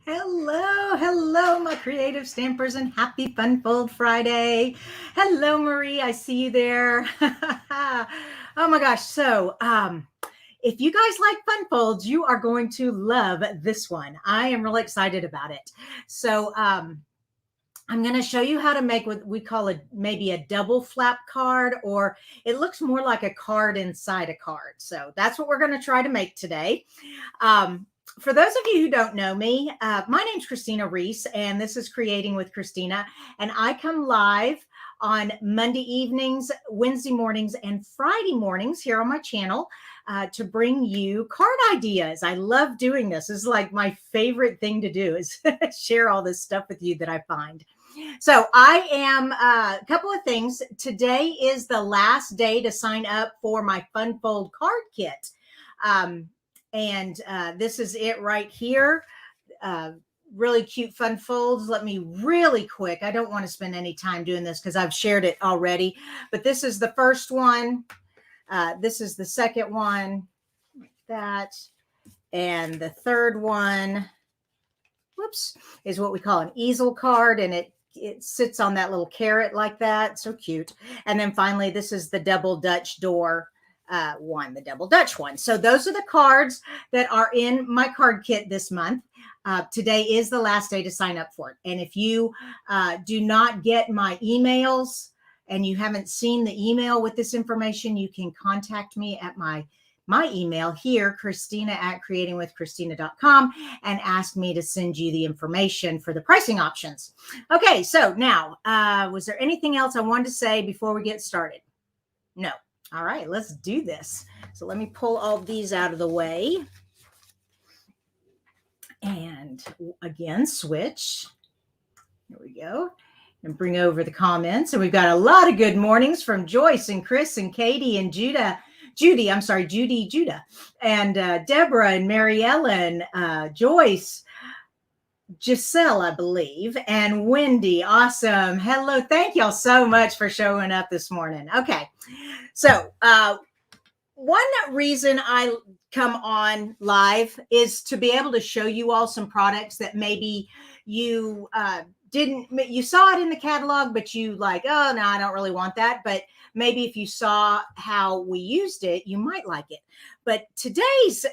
Hello, my creative stampers, and happy Fun Fold Friday. Hello, Marie. I see you there. Oh my gosh. If you guys like fun folds, you are going to love this one. I am really excited about it. So, I'm going to show you how to make what we call maybe a double flap card, or it looks more like a card inside a card. So that's what we're going to try to make today. For those of you who don't know me, my name's Kristina Reese, and this is Creating with Kristina. And I come live on Monday evenings, Wednesday mornings, and Friday mornings here on my channel to bring you card ideas. I love doing this. This is like my favorite thing to do is share all this stuff with you that I find. So I am a couple of things. Today is the last day to sign up for my Fun Fold card kit. This is it right here. Really cute fun folds. Let me really quick. I don't want to spend any time doing this because I've shared it already, but this is the first one. This is the second one, like that. And the third one, whoops, is what we call an easel card. And it sits on that little carrot like that. So cute. And then finally, this is the double Dutch door one, the double Dutch one. So those are the cards that are in my card kit this month. Today is the last day to sign up for it. And if you do not get my emails and you haven't seen the email with this information, you can contact me at my email here, Kristina@creatingwithkristina.com, and ask me to send you the information for the pricing options. Okay, so now, was there anything else I wanted to say before we get started? No. All right, let's do this. So let me pull all these out of the way. And again, switch. Here we go. And bring over the comments. And we've got a lot of good mornings from Joyce and Chris and Katie and Judy, Judah, and Deborah and Mary Ellen, Joyce, Giselle, I believe, and Wendy. Awesome. Hello. Thank y'all so much for showing up this morning. Okay. So, one reason I come on live is to be able to show you all some products that maybe you you saw it in the catalog, but you like, oh, no, I don't really want that. But maybe if you saw how we used it, you might like it. But today's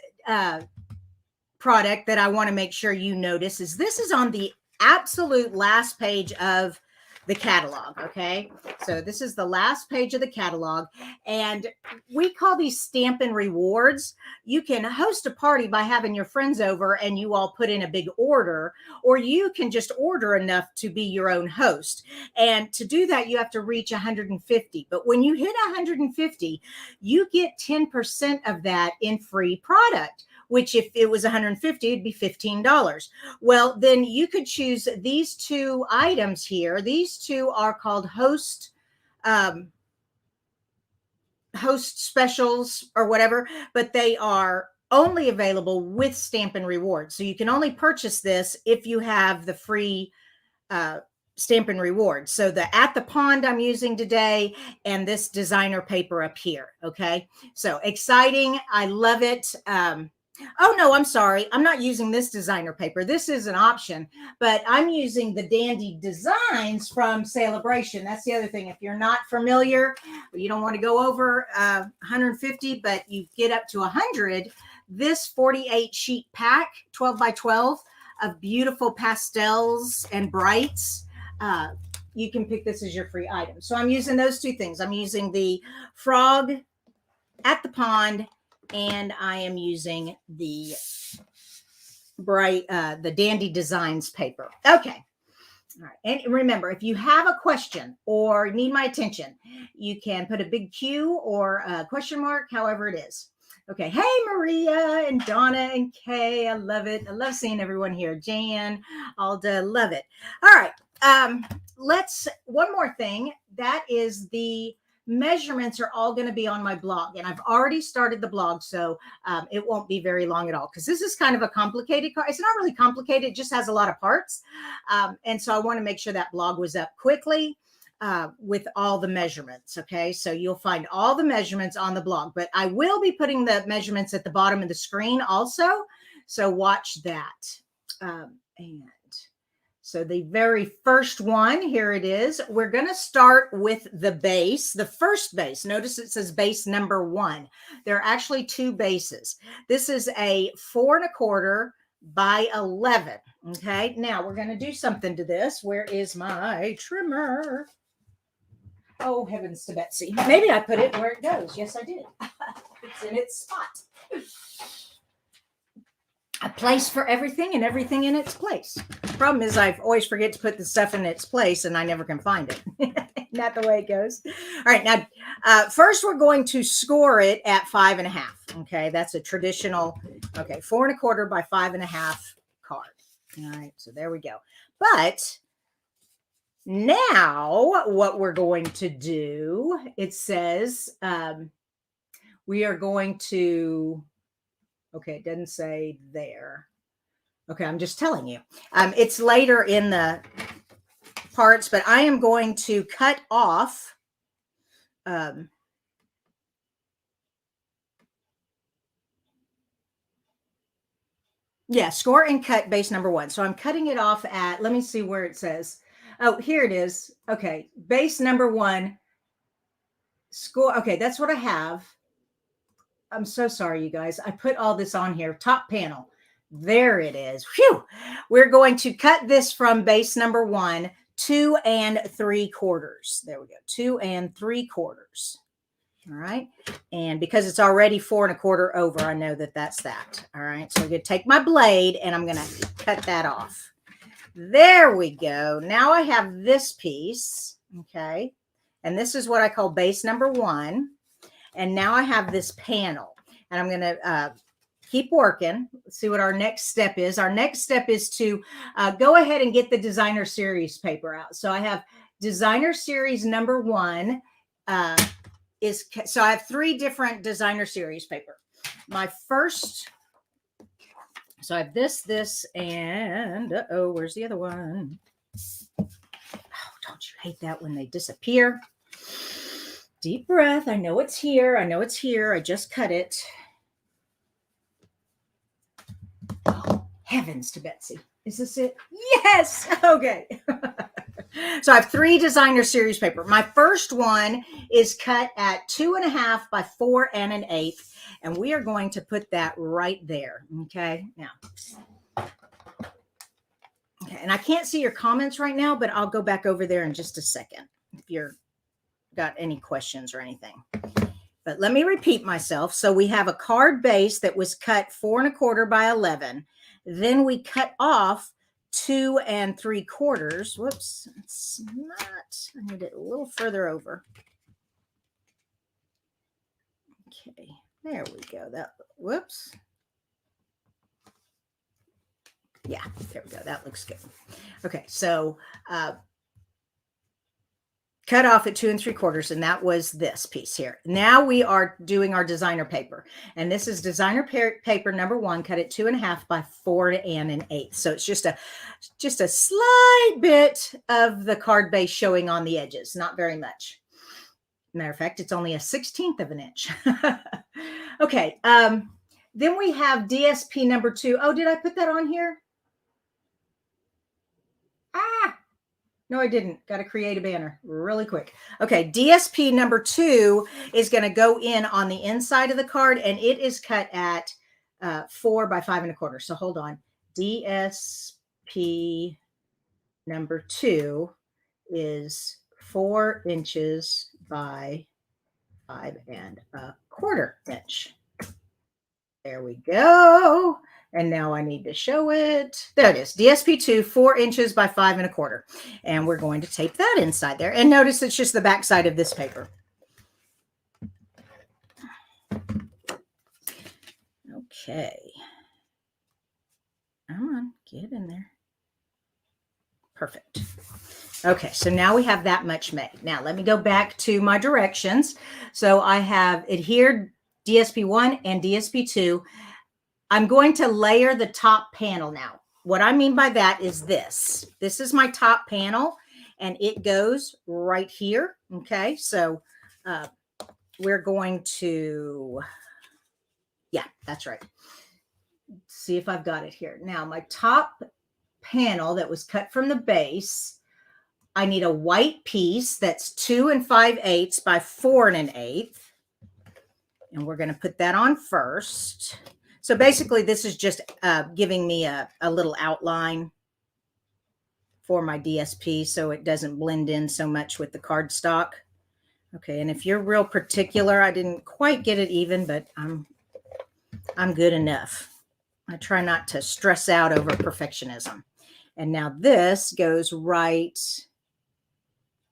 product that I want to make sure you notice is this is on the absolute last page of the catalog. Okay. So this is the last page of the catalog, and we call these Stampin' Rewards. You can host a party by having your friends over and you all put in a big order, or you can just order enough to be your own host. And to do that, you have to reach 150. But when you hit 150, you get 10% of that in free product, which if it was 150, it'd be $15. Well, then you could choose these two items here. These two are called host specials or whatever, but they are only available with Stampin' Rewards. So you can only purchase this if you have the free Stampin' Rewards. So the At the Pond I'm using today, and this designer paper up here. Okay. So exciting. I love it. Oh, no, I'm sorry. I'm not using this designer paper. This is an option, but I'm using the Dandy Designs from Celebration. That's the other thing. If you're not familiar, you don't want to go over 150, but you get up to 100, this 48 sheet pack, 12 by 12 of beautiful pastels and brights, you can pick this as your free item. So I'm using those two things. I'm using the Frog At the Pond, and I am using the the Dandy Designs paper. Okay. All right. And remember, if you have a question or need my attention, you can put a big Q or a question mark, however it is. Okay. Hey, Maria and Donna and Kay. I love it. I love seeing everyone here. Jan, Alda, love it. All right. One more thing. That is the measurements are all going to be on my blog, and I've already started the blog, so it won't be very long at all, because this is kind of a complicated card. It's not really complicated, it just has a lot of parts, and so I want to make sure that blog was up quickly with all the measurements. Okay, so you'll find all the measurements on the blog, but I will be putting the measurements at the bottom of the screen also, so watch that. And so the very first one, here it is. We're going to start with the base, the first base. Notice it says base number 1. There are actually 2 bases. This is a 4 1/4 by 11. Okay, now we're going to do something to this. Where is my trimmer? Oh, heavens to Betsy. Maybe I put it where it goes. Yes, I did. It's in its spot. A place for everything and everything in its place. Problem is I always forget to put the stuff in its place and I never can find it. Not the way it goes. All right, now first we're going to score it at 5 1/2. Okay, that's a traditional, okay, 4 1/4 by 5 1/2 card. All right, so there we go. But now what we're going to do, it says we are going to, okay, it doesn't say there. Okay, I'm just telling you. It's later in the parts, but I am going to cut off yeah, score and cut base number 1. So I'm cutting it off at, let me see where it says. Oh, here it is. Okay, base number 1, score. Okay, that's what I have. I'm so sorry, you guys. I put all this on here. Top panel. There it is. Phew. We're going to cut this from base number 1, 2 3/4. There we go. 2 3/4. All right. And because it's already 4 1/4 over, I know that that's that. All right. So I'm going to take my blade and I'm going to cut that off. There we go. Now I have this piece. Okay. And this is what I call base number 1. And now I have this panel and I'm going to keep working. Let's see what our next step is. Our next step is to go ahead and get the designer series paper out. So I have designer series number 1 so I have 3 different designer series paper. My first, so I have this, and where's the other one? Oh, don't you hate that when they disappear? Deep breath. I know it's here. I know it's here. I just cut it. Oh, heavens to Betsy. Is this it? Yes. Okay. So I have 3 designer series paper. My first one is cut at 2 1/2 by 4 1/8. And we are going to put that right there. Okay. Now. Okay. And I can't see your comments right now, but I'll go back over there in just a second if you're got any questions or anything. But let me repeat myself. So we have a card base that was cut 4 1/4 by 11. Then we cut off 2 3/4. Whoops, it's not, I need it a little further over. Okay, there we go. That, whoops. Yeah, there we go. That looks good. Okay, so cut off at 2 3/4, and that was this piece here. Now we are doing our designer paper, and this is designer paper number 1, cut at 2 1/2 by 4 1/8. So it's just a slight bit of the card base showing on the edges, not very much. Matter of fact, it's only a 1/16 of an inch. Okay, then we have DSP number 2. Oh, did I put that on here? No, I didn't. Got to create a banner really quick. Okay, DSP number 2 is going to go in on the inside of the card, and it is cut at 4 by 5 1/4. So hold on. DSP number 2 is 4 inches by 5 1/4 inch. There we go. And now I need to show it. There it is. DSP2, 4 inches by 5 1/4. And we're going to tape that inside there. And notice it's just the back side of this paper. Okay. Come on, get in there. Perfect. Okay, so now we have that much made. Now let me go back to my directions. So I have adhered DSP1 and DSP2. I'm going to layer the top panel now. What I mean by that is this. This is my top panel, and it goes right here. Okay, so we're going to, yeah, that's right. See if I've got it here. Now, my top panel that was cut from the base. I need a white piece that's 2 5/8 by 4 1/8. And we're going to put that on first. So basically this is just giving me a little outline for my DSP so it doesn't blend in so much with the cardstock. Okay, and if you're real particular, I didn't quite get it even, but I'm good enough. I try not to stress out over perfectionism. And now this goes right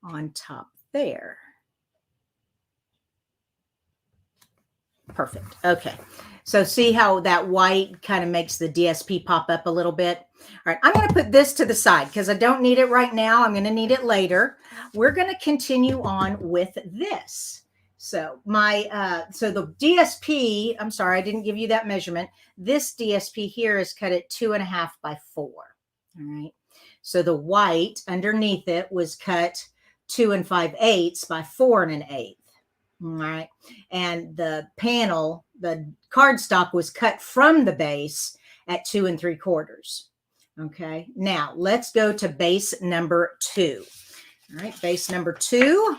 on top there. Perfect. Okay. So see how that white kind of makes the DSP pop up a little bit. All right. I'm going to put this to the side because I don't need it right now. I'm going to need it later. We're going to continue on with this. So so the DSP, I'm sorry, I didn't give you that measurement. This DSP here is cut at 2 1/2 by 4. All right. So the white underneath it was cut 2 5/8 by 4 1/8. All right. And the panel, the cardstock was cut from the base at 2 3/4. Okay. Now let's go to base number 2. All right. Base number 2.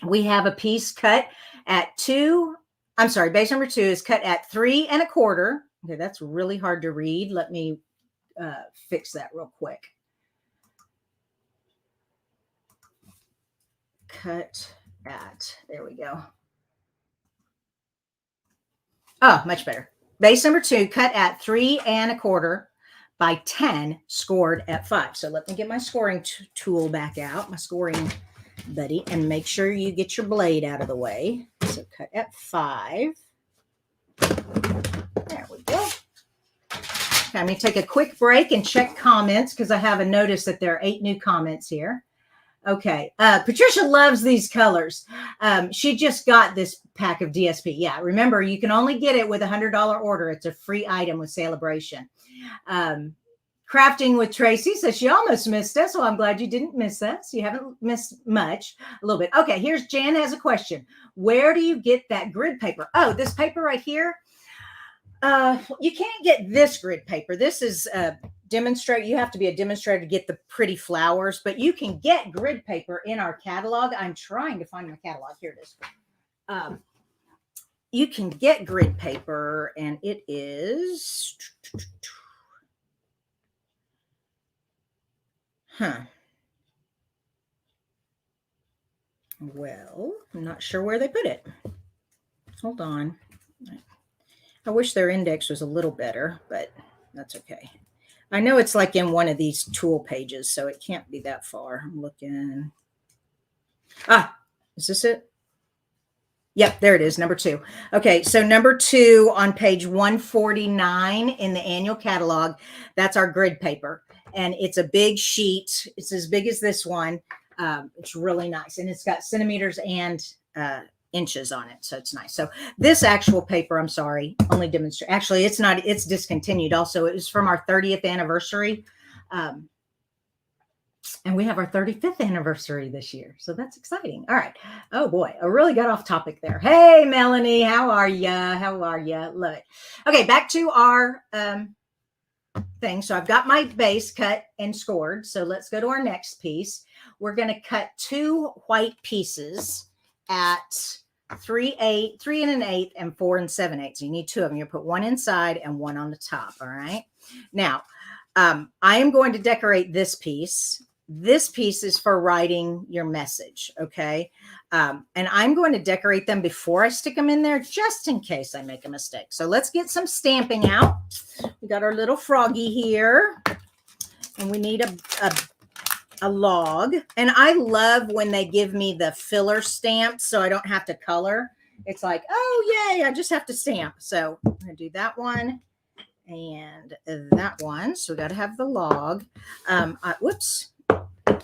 We have a piece cut at base number 2 is cut at 3 1/4. Okay. That's really hard to read. Let me fix that real quick. Cut at, there we go. Oh, much better. Base number 2 cut at 3 1/4 by 10, scored at 5. So let me get my scoring tool back out, my scoring buddy, and make sure you get your blade out of the way. So cut at 5. There we go. Okay, I'm going to take a quick break and check comments because I have a notice that there are 8 new comments here. Okay. Patricia loves these colors. She just got this pack of DSP. Yeah. Remember, you can only get it with a $100 order. It's a free item with Celebration. Crafting with Tracy says she almost missed us. Well, I'm glad you didn't miss us. You haven't missed much, a little bit. Okay. Here's Jan has a question. Where do you get that grid paper? Oh, this paper right here. You can't get this grid paper. This is demonstrate. You have to be a demonstrator to get the pretty flowers, but you can get grid paper in our catalog. I'm trying to find my catalog. Here it is. You can get grid paper, and it is, well, I'm not sure where they put it. Hold on. I wish their index was a little better, but that's okay. I know it's like in one of these tool pages, so it can't be that far. I'm looking. Ah, is this it? Yep, there it is, number 2. Okay, so number 2 on page 149 in the annual catalog, that's our grid paper. And it's a big sheet. It's as big as this one. It's really nice. And it's got centimeters and inches on it. So it's nice. So this actual paper, I'm sorry, only demonstrate. Actually, it's not, it's discontinued. Also, it was from our 30th anniversary. And we have our 35th anniversary this year. So that's exciting. All right. Oh boy, I really got off topic there. Hey, Melanie, how are you? How are you? Love it. Okay, back to our thing. So I've got my base cut and scored. So let's go to our next piece. We're going to cut 2 white pieces at 3 1/8 and 4 7/8. So you need 2 of them. You put one inside and one on the top. All right. Now, I am going to decorate this piece. This piece is for writing your message. Okay. And I'm going to decorate them before I stick them in there, just in case I make a mistake. So let's get some stamping out. We got our little froggy here, and we need a log. And I love when they give me the filler stamps so I don't have to color. It's like, oh, yay, I just have to stamp. So I'm going to do that one and that one. So we got to have the log. Whoops.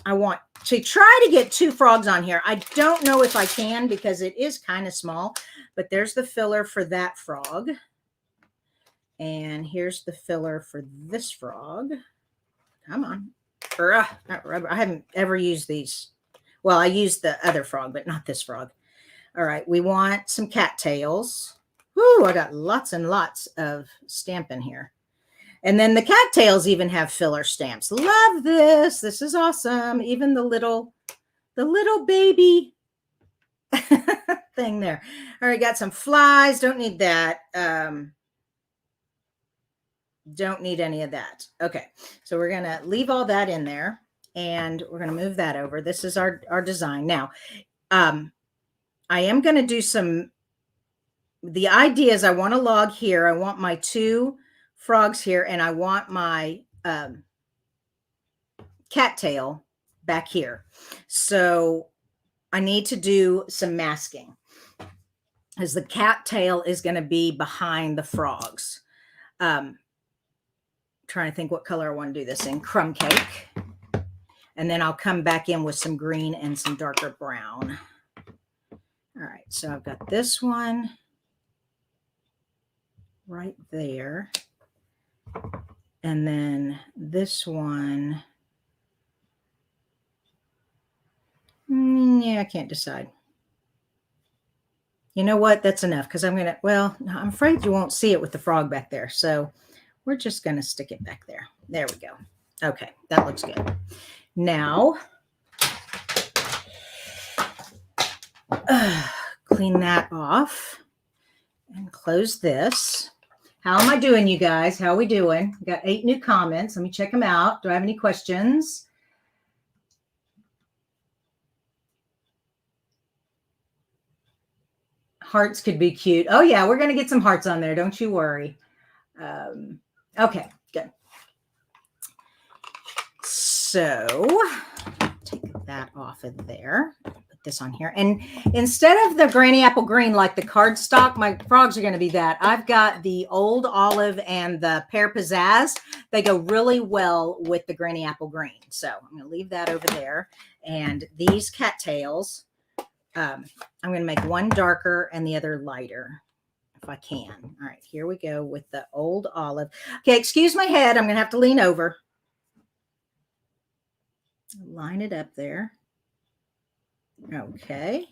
I want to try to get 2 frogs on here. I don't know if I can because it is kind of small, but there's the filler for that frog. And here's the filler for this frog. Come on. Not rubber. I haven't ever used these. Well, I used the other frog, but not this frog. All right. We want some cattails. Woo, I got lots and lots of stamping here. And then the cattails even have filler stamps. Love this. This is awesome. Even the little baby thing there. All right, got some flies. Don't need that. Don't need any of that. Okay, so we're going to leave all that in there, and we're going to move that over. This is our design. Now, I am going to do some, the idea is I want a log here. I want my 2 frogs here, and I want my cattail back here. So I need to do some masking, as the cattail is going to be behind the frogs. Trying to think what color I want to do this in. Crumb cake. And then I'll come back in with some green and some darker brown. All right, so I've got this one right there. And then this one. Yeah, I can't decide. You know what? That's enough, because I'm going to, well, I'm afraid you won't see it with the frog back there. So we're just going to stick it back there. There we go. Okay, that looks good. Now, clean that off and close this. How am I doing, you guys? How are we doing? We got 8 new comments. Let me check them out. Do I have any questions? Hearts could be cute. Oh, yeah, we're going to get some hearts on there. Don't you worry. Okay, good. So take that off of there. Put this on here. And instead of the granny apple green like the cardstock, my frogs are going to be that. I've got the old olive and the pear pizzazz. They go really well with the granny apple green. So I'm going to leave that over there. And these cattails, I'm going to make one darker and the other lighter, if I can. All right, here we go with the old olive. Okay, excuse my head. I'm going to have to lean over. Line it up there. Okay.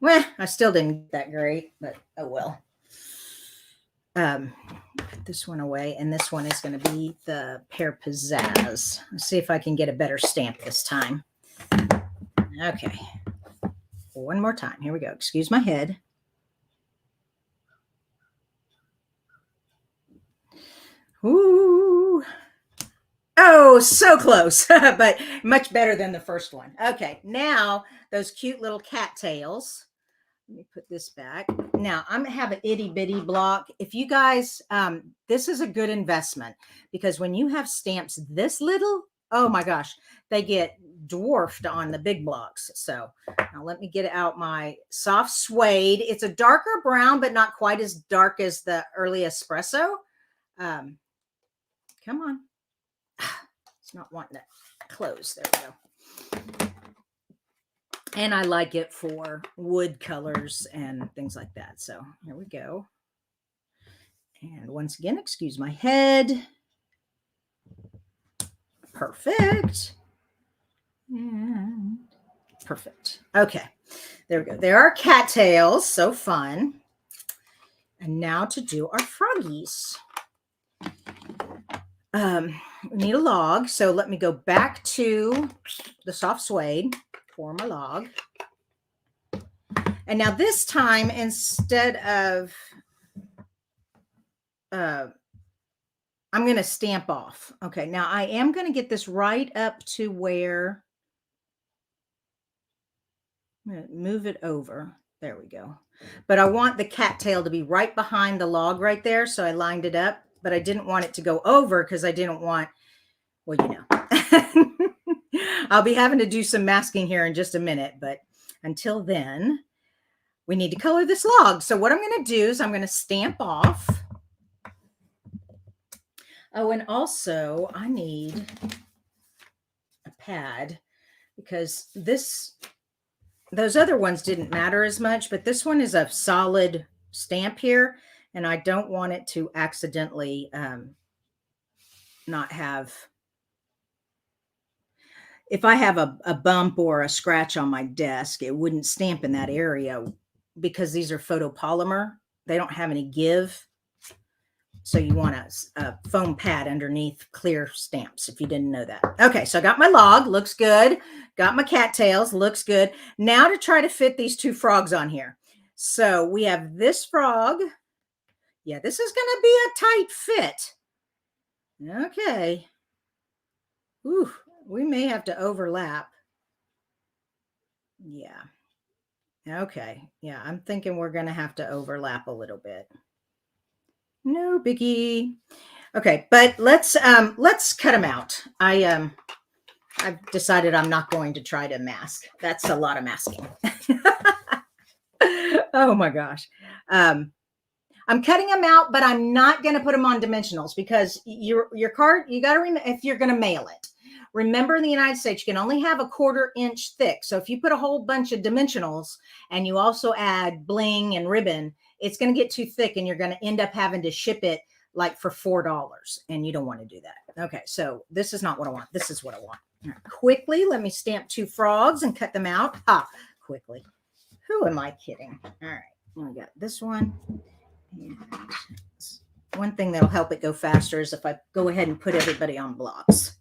Well, I still didn't get that great, but oh well. Put this one away, and this one is going to be the pear pizzazz. Let's see if I can get a better stamp this time. Okay. One more time. Here we go. Excuse my head. Ooh. Oh, so close, but much better than the first one. Okay, now those cute little cattails. Let me put this back. Now I'm gonna have an itty bitty block. If you guys, this is a good investment, because when you have stamps this little, oh my gosh, they get dwarfed on the big blocks. So now let me get out my soft suede. It's a darker brown, but not quite as dark as the early espresso. Come on. It's not wanting to close. There we go. And I like it for wood colors and things like that. So here we go. And once again, excuse my head. Perfect. And perfect. Okay. There we go. There are cattails. So fun. And now to do our froggies. We need a log. So let me go back to the soft suede for my log. And now this time, instead of, I'm going to stamp off. Okay. Now I am going to get this right up to where, I'm going to move it over. There we go. But I want the cattail to be right behind the log right there. So I lined it up, but I didn't want it to go over because I didn't want, well, you know, I'll be having to do some masking here in just a minute, but until then, we need to color this log. So what I'm going to do is I'm going to stamp off. Oh, and also I need a pad, because those other ones didn't matter as much, but this one is a solid stamp here, and I don't want it to accidentally not have, if I have a bump or a scratch on my desk, it wouldn't stamp in that area, because these are photopolymer. They don't have any give. So you want a foam pad underneath clear stamps, if you didn't know that. Okay, so I got my log, looks good. Got my cattails, looks good. Now to try to fit these two frogs on here. So we have this frog. Yeah, this is going to be a tight fit. Okay. Ooh, we may have to overlap. Yeah. Okay. Yeah, I'm thinking we're going to have to overlap a little bit. No biggie. Okay, but let's cut them out. I've decided I'm not going to try to mask. That's a lot of masking. Oh my gosh. I'm cutting them out, but I'm not going to put them on dimensionals because your card, you got to remember, if you're going to mail it, remember in the United States, you can only have a 1/4 inch thick. So if you put a whole bunch of dimensionals and you also add bling and ribbon, it's going to get too thick and you're going to end up having to ship it like for $4, and you don't want to do that. Okay, so this is not what I want. This is what I want. Right, quickly, let me stamp 2 frogs and cut them out. Quickly. Who am I kidding? All right, we got this one. And one thing that'll help it go faster is if I go ahead and put everybody on blocks.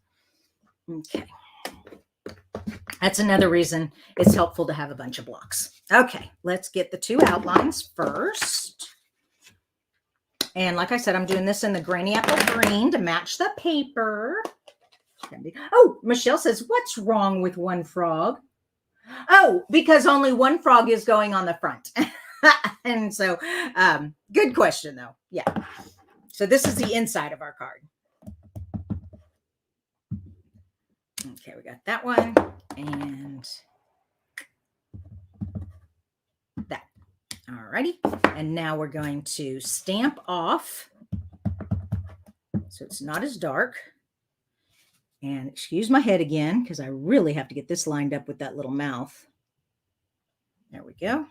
Okay. That's another reason it's helpful to have a bunch of blocks. Okay, let's get the 2 outlines first. And like I said, I'm doing this in the Granny Apple Green to match the paper. Oh, Michelle says, what's wrong with one frog? Oh, because only one frog is going on the front. And so, good question though. Yeah. So this is the inside of our card. Okay, we got that one and that. All righty. And now we're going to stamp off so it's not as dark. And excuse my head again, because I really have to get this lined up with that little mouth. There we go.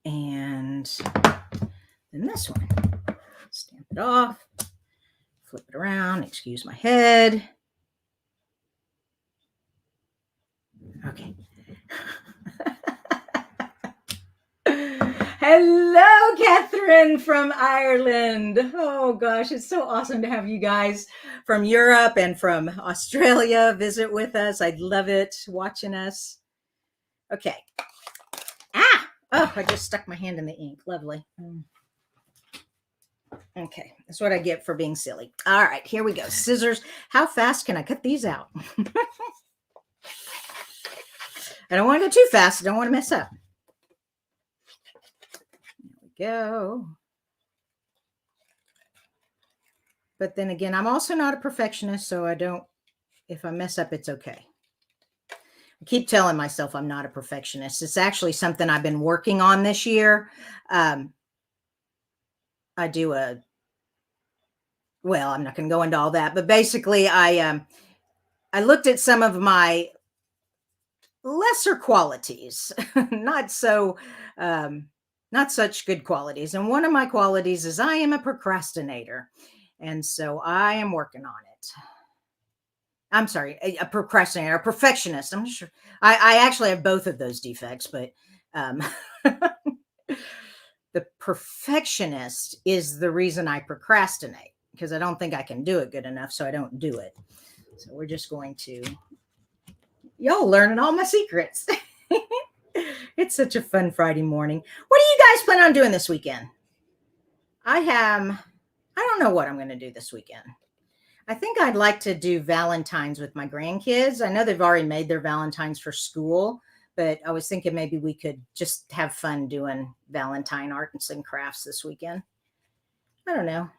And then this one. Stamp it off. Flip it around. Excuse my head. Okay. Hello, Catherine from Ireland. Oh gosh, it's so awesome to have you guys from Europe and from Australia visit with us. I love it watching us. Okay. Oh, I just stuck my hand in the ink. Lovely. Okay, that's what I get for being silly. All right, here we go. Scissors. How fast can I cut these out? I don't want to go too fast. I don't want to mess up. Go. But then again, I'm also not a perfectionist, so if I mess up, it's okay. I keep telling myself I'm not a perfectionist. It's actually something I've been working on this year. I do well, I'm not going to go into all that, but basically I looked at some of my lesser qualities, not such good qualities. And one of my qualities is I am a procrastinator. And so I am working on it. I'm sorry, a procrastinator, a perfectionist. I'm not sure. I actually have both of those defects, but the perfectionist is the reason I procrastinate because I don't think I can do it good enough. So I don't do it. So we're just going to, y'all learning all my secrets. It's such a fun Friday morning. What do you guys plan on doing this weekend? I don't know what I'm going to do this weekend. I think I'd like to do Valentine's with my grandkids. I know they've already made their Valentines for school, but I was thinking maybe we could just have fun doing Valentine arts and crafts this weekend. I don't know.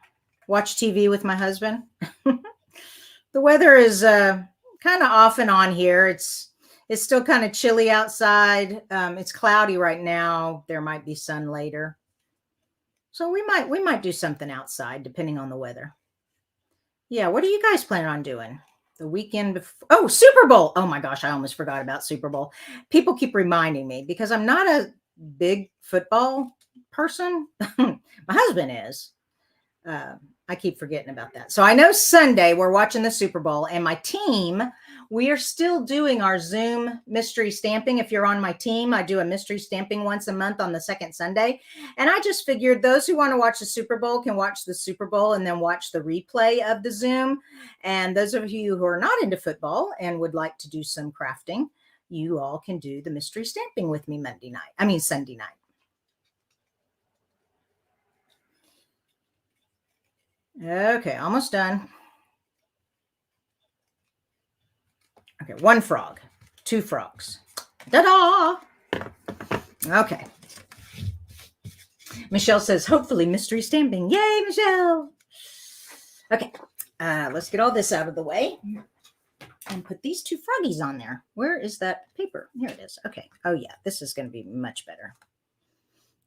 Watch TV with my husband. The weather is kind of off and on here. It's still kind of chilly outside. It's cloudy right now. There might be sun later. So we might do something outside depending on the weather. Yeah, what are you guys planning on doing? The weekend before? Oh, Super Bowl. Oh my gosh, I almost forgot about Super Bowl. People keep reminding me because I'm not a big football person. My husband is. I keep forgetting about that. So I know Sunday we're watching the Super Bowl and my team we are still doing our Zoom mystery stamping. If you're on my team, I do a mystery stamping once a month on the second Sunday. And I just figured those who want to watch the Super Bowl can watch the Super Bowl and then watch the replay of the Zoom. And those of you who are not into football and would like to do some crafting, you all can do the mystery stamping with me Sunday night. Okay, almost done. Okay, one frog, two frogs. Ta-da! Okay. Michelle says, hopefully mystery stamping. Yay, Michelle! Okay, let's get all this out of the way and put these two froggies on there. Where is that paper? Here it is. Okay. Oh, yeah, this is going to be much better.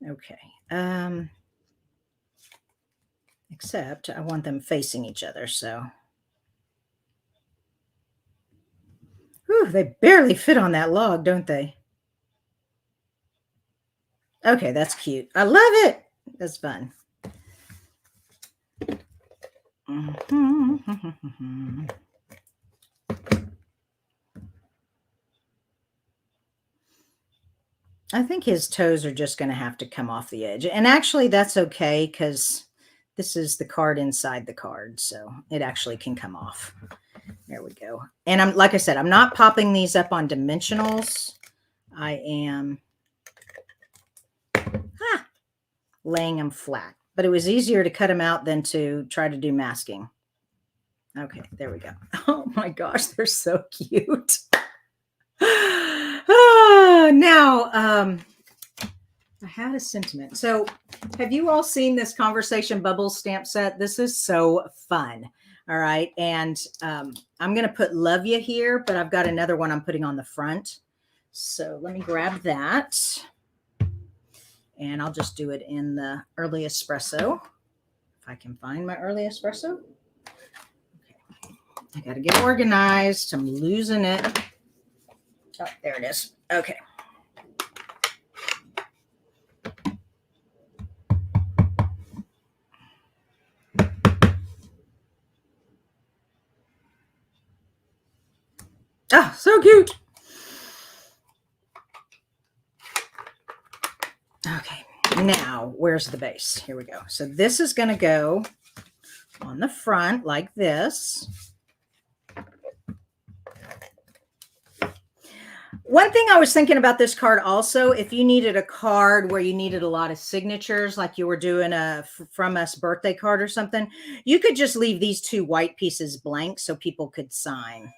Okay. Except I want them facing each other, so. Whew, they barely fit on that log, don't they? Okay, that's cute. I love it. That's fun. I think his toes are just going to have to come off the edge. And actually, that's okay because this is the card inside the card. So it actually can come off. There we go. And like I said, I'm not popping these up on dimensionals. I am laying them flat. But it was easier to cut them out than to try to do masking. Okay, there we go. Oh my gosh, they're so cute. Now, I had a sentiment. So have you all seen this Conversation Bubbles stamp set? This is so fun. All right. And I'm going to put Love Ya here, but I've got another one I'm putting on the front. So let me grab that. And I'll just do it in the early espresso. If I can find my early espresso. Okay. I got to get organized. I'm losing it. Oh, there it is. Okay. Oh, so cute. Okay, now where's the base? Here we go. So this is going to go on the front like this. One thing I was thinking about this card also, if you needed a card where you needed a lot of signatures, like you were doing a From Us birthday card or something, you could just leave these two white pieces blank so people could sign.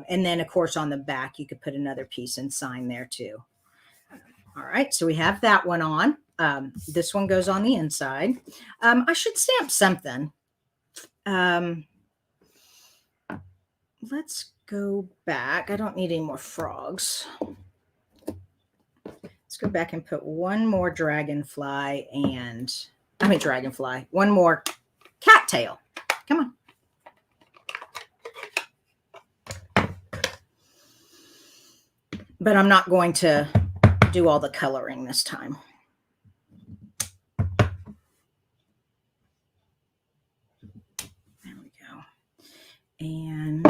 And then, of course, on the back, you could put another piece and sign there too. All right, so we have that one on. This one goes on the inside. I should stamp something. Let's go back. I don't need any more frogs. Let's go back and put one more dragonfly one more cattail. Come on. But I'm not going to do all the coloring this time. There we go. And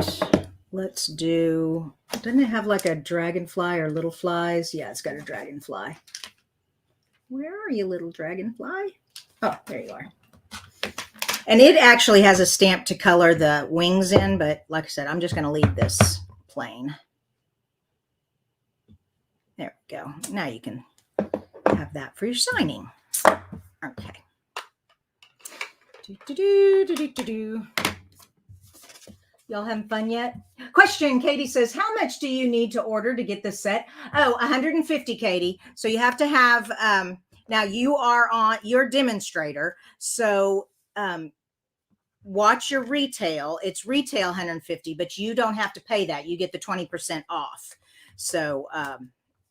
let's do, doesn't it have like a dragonfly or little flies? Yeah, it's got a dragonfly. Where are you, little dragonfly? Oh, there you are. And it actually has a stamp to color the wings in, but like I said, I'm just going to leave this plain. There we go. Now you can have that for your signing. Okay. Y'all having fun yet? Question, Katie says, how much do you need to order to get this set? Oh, 150, Katie. So you have to have, now you are on your demonstrator. So watch your retail. It's retail 150, but you don't have to pay that. You get the 20% off. So,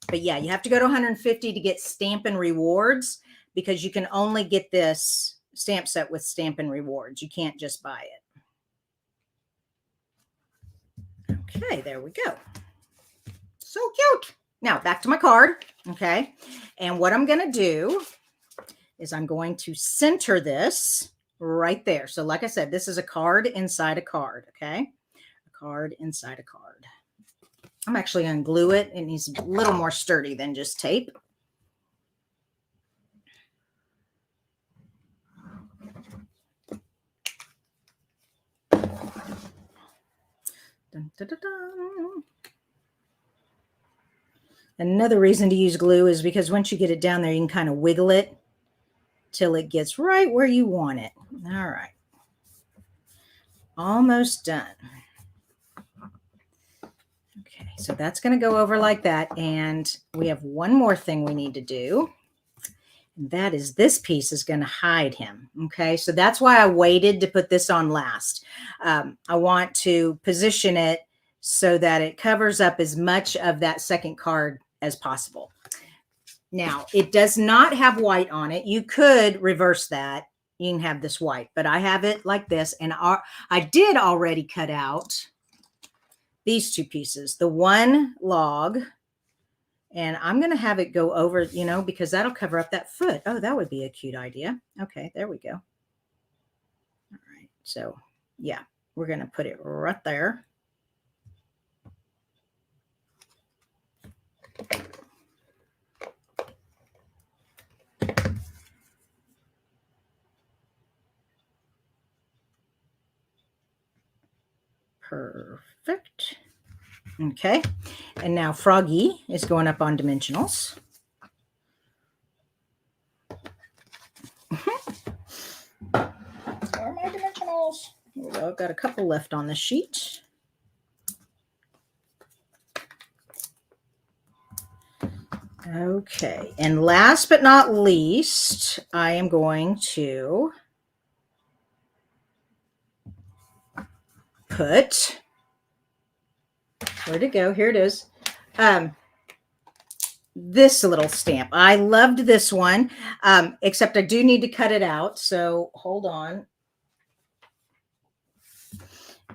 but yeah, you have to go to 150 to get Stampin' Rewards because you can only get this stamp set with Stampin' Rewards. You can't just buy it. Okay, there we go. So cute. Now back to my card. Okay. And what I'm going to do is I'm going to center this right there. So like I said, this is a card inside a card. Okay. A card inside a card. I'm actually going to glue it. It needs a little more sturdy than just tape. Dun, dun, dun, dun. Another reason to use glue is because once you get it down there, you can kind of wiggle it till it gets right where you want it. All right. Almost done. Okay, so that's going to go over like that. And we have one more thing we need to do. And that is this piece is going to hide him. Okay, so that's why I waited to put this on last. I want to position it so that it covers up as much of that second card as possible. Now, it does not have white on it. You could reverse that. You can have this white, but I have it like this. And I did already cut out these two pieces, the one log, and I'm going to have it go over, you know, because that'll cover up that foot. Oh, that would be a cute idea. Okay, there we go. All right, so yeah, we're going to put it right there. Perfect. Okay, and now Froggy is going up on dimensionals. Where are my dimensionals? Here we go. I've got a couple left on the sheet. Okay, and last but not least, I am going to put, where'd it go? Here it is. This little stamp. I loved this one, except I do need to cut it out. So hold on.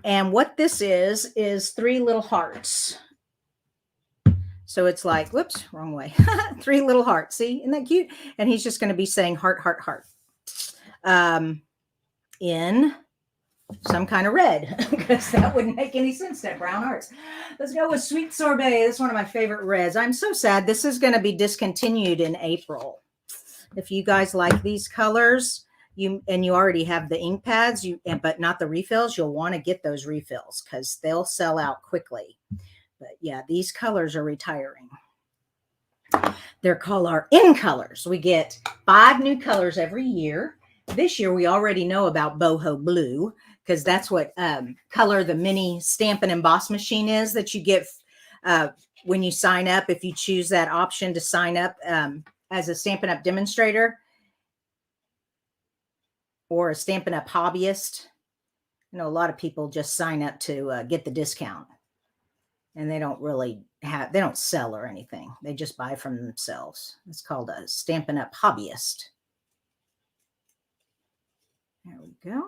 And what this is 3 little hearts. So it's like, whoops, wrong way. 3 little hearts. See, isn't that cute? And he's just going to be saying heart, heart, heart. In some kind of red, because that wouldn't make any sense to have brown hearts. Let's go with Sweet Sorbet. This is one of my favorite reds. I'm so sad. This is going to be discontinued in April. If you guys like these colors, you already have the ink pads, but not the refills, you'll want to get those refills because they'll sell out quickly. But yeah, these colors are retiring. They're called our in colors. We get 5 new colors every year. This year, we already know about boho blue because that's what color the mini stamp and emboss machine is that you get when you sign up. If you choose that option to sign up as a Stampin' Up demonstrator or a Stampin' Up hobbyist, you know, a lot of people just sign up to get the discount, and they don't really they don't sell or anything. They just buy from themselves. It's called a Stampin' Up hobbyist. There we go.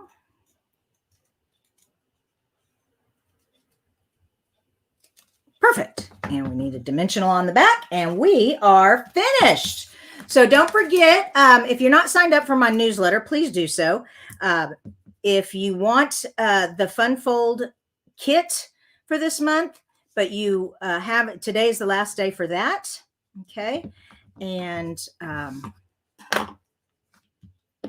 Perfect. And we need a dimensional on the back, and we are finished. So don't forget, if you're not signed up for my newsletter, please do so. If you want the Fun Fold kit for this month, but you have today's the last day for that. Okay. And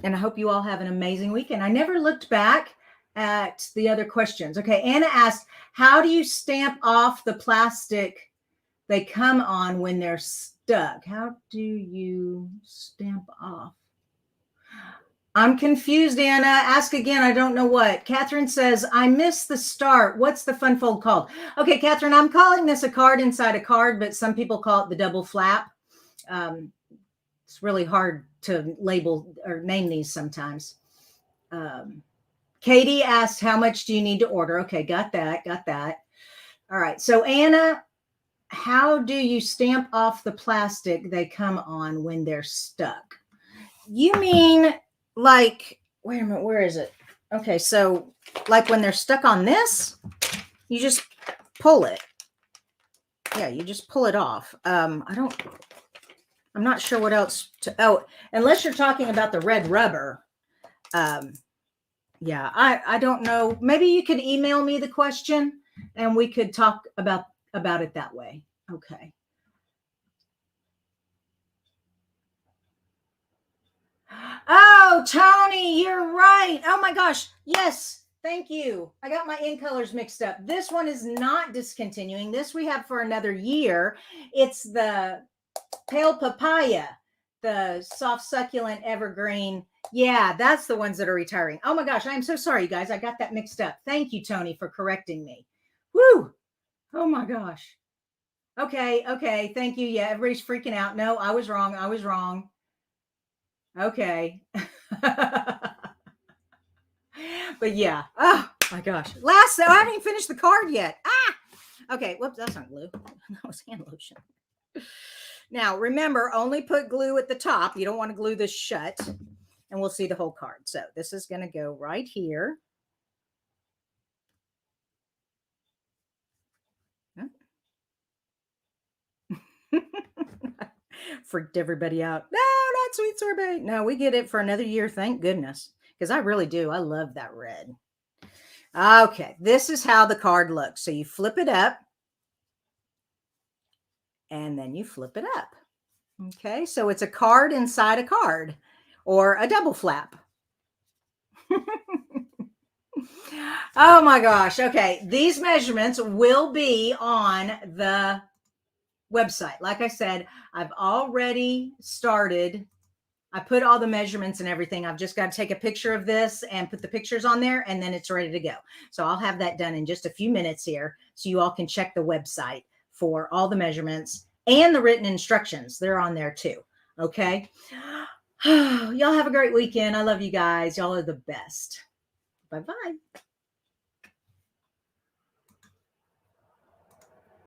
I hope you all have an amazing weekend. I never looked back at the other questions. Okay, Anna asked, how do you stamp off the plastic they come on when they're stuck? How do you stamp off? I'm confused, Anna. Ask again. I don't know what. Catherine says, I missed the start. What's the Fun Fold called? Okay, Catherine, I'm calling this a card inside a card, but some people call it the double flap. It's really hard to label or name these sometimes. Katie asked, how much do you need to order? Okay, got that. All right. So Anna, how do you stamp off the plastic they come on when they're stuck? You mean like, wait a minute, where is it? Okay, so like when they're stuck on this, you just pull it. Yeah, you just pull it off. I'm not sure what else to, unless you're talking about the red rubber. Yeah, I don't know. Maybe you could email me the question and we could talk about it that way. Okay. Oh, Tony, you're right. Oh my gosh. Yes. Thank you. I got my in colors mixed up. This one is not discontinuing. This we have for another year. It's the pale papaya, the soft succulent evergreen. Yeah, that's the ones that are retiring. Oh my gosh, I'm so sorry, you guys. I got that mixed up. Thank you, Tony, for correcting me. Woo! Oh my gosh. Okay, okay. Thank you. Yeah, everybody's freaking out. No, I was wrong. I was wrong. Okay. But yeah. Oh my gosh. Last, I haven't even finished the card yet. Ah. Okay. Whoops. That's not glue. That was hand lotion. Now, remember, only put glue at the top. You don't want to glue this shut, and we'll see the whole card. So this is going to go right here. Freaked everybody out. No, not sweet sorbet. No, we get it for another year. Thank goodness. Because I really do. I love that red. Okay, this is how the card looks. So you flip it up, and then you flip it up. Okay, so it's a card inside a card, or a double flap. Oh my gosh. Okay, these measurements will be on the website. Like I said, I've already started. I put all the measurements and everything. I've just got to take a picture of this and put the pictures on there, and then it's ready to go. So I'll have that done in just a few minutes here, so you all can check the website for all the measurements and the written instructions. They're on there too. Okay. Y'all have a great weekend. I love you guys. Y'all are the best. Bye-bye.